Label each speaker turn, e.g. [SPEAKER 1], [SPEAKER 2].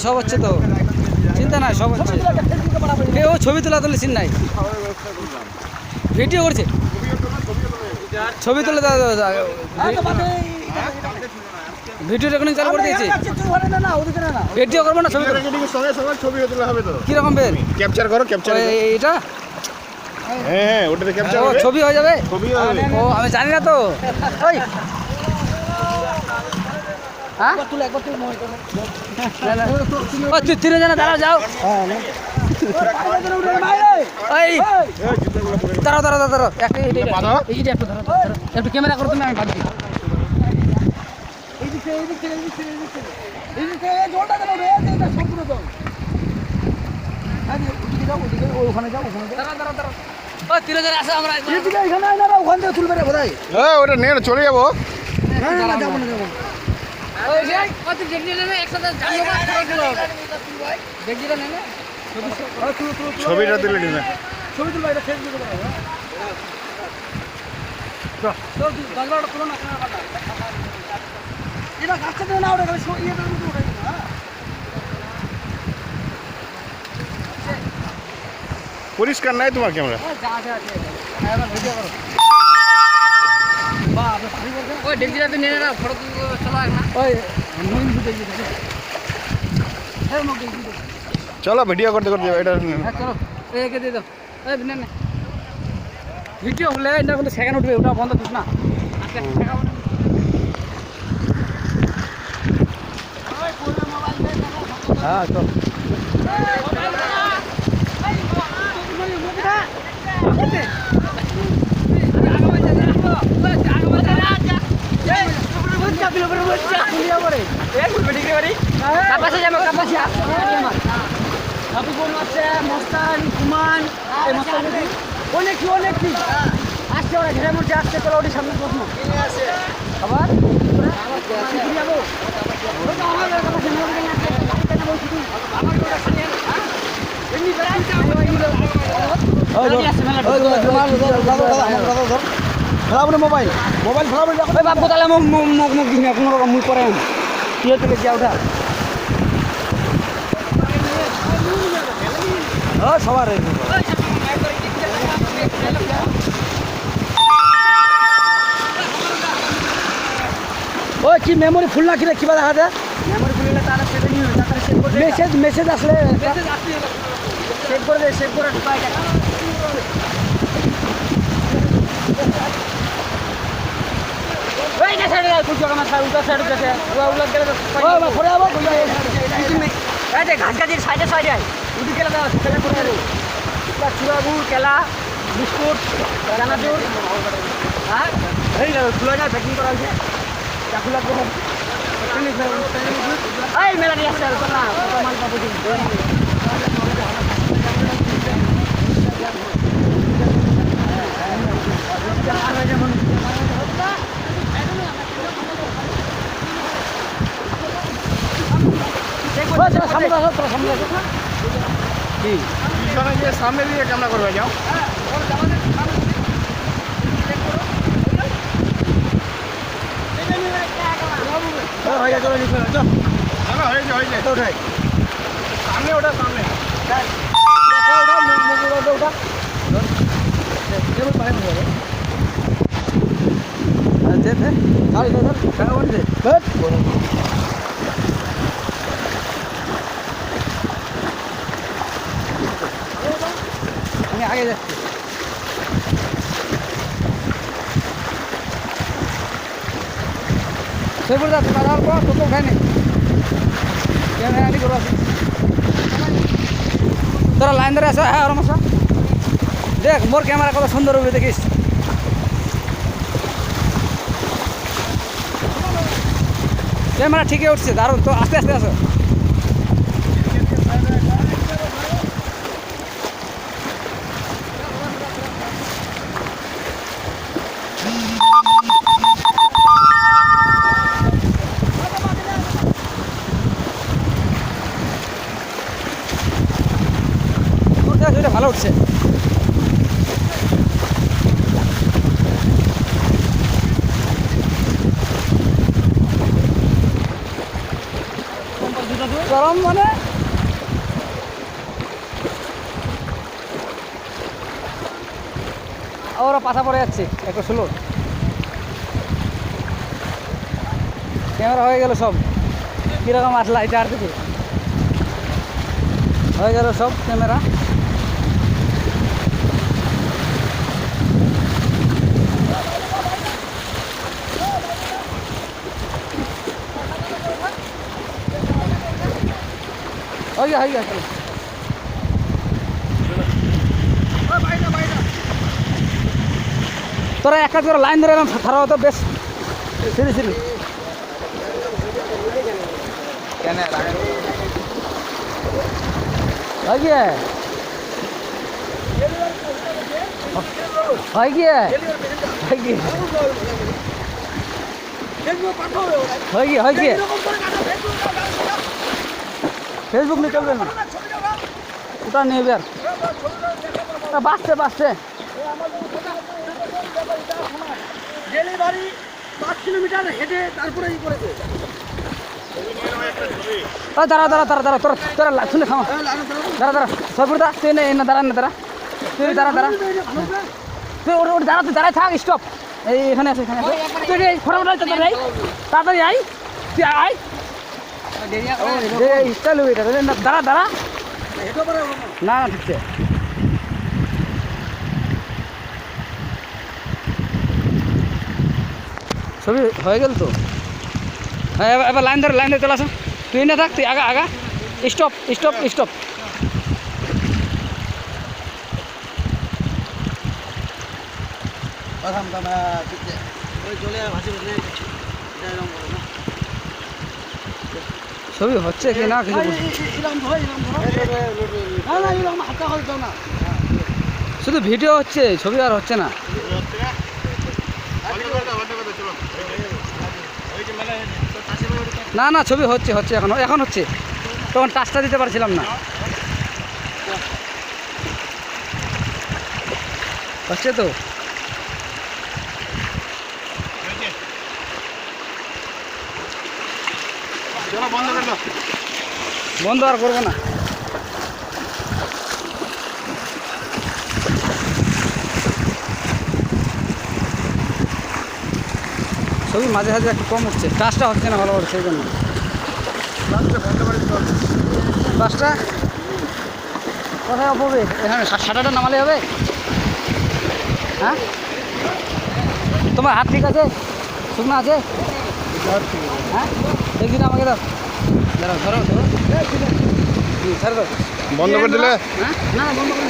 [SPEAKER 1] সব হচ্ছে তো, চিন্তা নাই, সব হচ্ছে। ও ছবি তোলা চিন নাই, ভিডিও করছে, ছবি তুলে ভিডিও রেকর্ডিং চালু করে দিয়েছি। ভিডিও করবো না, ছবি তোলা হবে তো। কিরকম বের
[SPEAKER 2] ক্যাপচার করো, ক্যাপচার
[SPEAKER 1] এটা
[SPEAKER 2] হ্যাঁ ওটাতে ক্যাপচার হবে,
[SPEAKER 1] ছবি হয়ে যাবে। ও আমি জানি না তো। ওই হ্যাঁ তিনে জানা দাঁড়াও, যাও। দাঁড়াও একটু ক্যামেরা করো তুমি, আমি ভাবছি।
[SPEAKER 2] ওটা নিয়ে চলে যাবো। ছবিটা দিলে নিবে,
[SPEAKER 1] ছবি তুলবা, এটা ফেসবুকে দেবো। এটা গাছটা না ওটা
[SPEAKER 2] পরিষ্কার নাই তোমার ক্যামেরা।
[SPEAKER 1] ওই ডেকজিটাতে নিয়ে না, ফটো চলো না। ওই
[SPEAKER 2] চলো ভিডিও করতে করতে এটা
[SPEAKER 1] চলো, একে দিয়ে দাও। এই ভিডিও হলে এটা কিন্তু সেকেন্ড উঠবে, ওটা বন্ধ করছ না। হ্যাঁ চল। অনেক আসছে, ওরা ঘেরের মধ্যে আসছে। চলো ওটি সামনে প্রশ্ন আবার যাবো। মোবাইল খেলাবো, বাপু তাহলে মুখ দিন কোনো রকম মুখ করে তুই থেকে যা ওঠা সবার। ওই কি মেমোরি ফুল না কিনা কিবা দেখা যায়, মেমোরি ফুল হলে তাহলে মেসেজ আসলে সেভ করে দেয়, সেভ করে ঘাসগাছির সাইডে উঠে গেলে চূড়াগুড়, কেলা, বিস্কুট, চানাচুর, হ্যাঁ খোলা যায়, প্যাকিং করা হয়েছে। এই মেলা নিয়ে আসছে না, মাল পাবো।
[SPEAKER 2] সামনে দিয়ে ক্যামেরা করবে, যাও। সামনে ওটা সামনে
[SPEAKER 1] আমি আগে যাচ্ছি। সেগুলো যাচ্ছে দাদার পর তোকে উঠায়নি, ক্যামেরা আনি করবো। তোরা লাইন ধরে আসো। হ্যাঁ রমসা দেখ, মোর ক্যামেরা কত সুন্দর হবে দেখিস। ক্যামেরা ঠিকই উঠছে, দারুণ। তো আস্তে আস্তে আসো। ছবিটা ভালো উঠছে। গরম মানে ওরা পাশা পড়ে যাচ্ছে একটু স্লো। ক্যামেরা হয়ে গেল সব। কীরকম আসলা এটা আর থেকে হয়ে গেল সব ক্যামেরা। হয়ে গেছে চলো। তোরা এক কাজ করে লাইন ধরে এলাম খারাপ হতো বেশ সিঁড়ি সিঁড়ি হয় গিয়ে হয় গিয়ে হয় গিয়ে হয় গিয়ে হয় গিয়ে ফেসবুক নিয়ে চলবে না ওটা নিয়ে বের বাঁচতে বাঁচতে
[SPEAKER 3] ডেলিভারি 5 কিলোমিটার হেঁটে তারপরে ই করেছে।
[SPEAKER 1] দাঁড়া দাঁড়া দাঁড়া দাঁড়া তোরা তোরা শুনে খামা দাঁড়া দাঁড়া সরপুরদা তুই না দাঁড়া না দাঁড়া তুই দাঁড়া দাঁড়া তুই ওর ওর দাঁড়া তুই দাঁড়ায় থাক স্টপ এই এখানে আছে এখানে আছে তুই এই ফটাফট তাড়াতাড়ি তাড়াতাড়ি আই তুই আয় চলো এটা দাঁড়া দাঁড়া না না ঠিক আছে ছবি হয়ে গেল তো। হ্যাঁ এবার লাইন ধরে চলে আসো তুই না থাক তুই আগা আগা স্টপ স্টপ স্টপ ছবি হচ্ছে কি না কিছু শুধু ভিডিও হচ্ছে ছবি আর হচ্ছে না। না না ছবি হচ্ছে হচ্ছে এখন এখন হচ্ছে তখন টাচটা দিতে পারছিলাম না হচ্ছে তো বন্ধ আর করবো না। ছবি মাঝে মাঝে একটু কম হচ্ছে টাচটা হচ্ছে না ভালো সেই জন্য বাসটা কোথায় হবে এখানে সাঁটাটা নামালে হবে। হ্যাঁ তোমার হাত ঠিক আছে শুকনো আছে হ্যাঁ একদিন আমাকে দাও দাঁড়াও ধরো ধরো ছাড় দাও
[SPEAKER 2] বন্ধ করে দিলে
[SPEAKER 1] হ্যাঁ না বন্ধ করে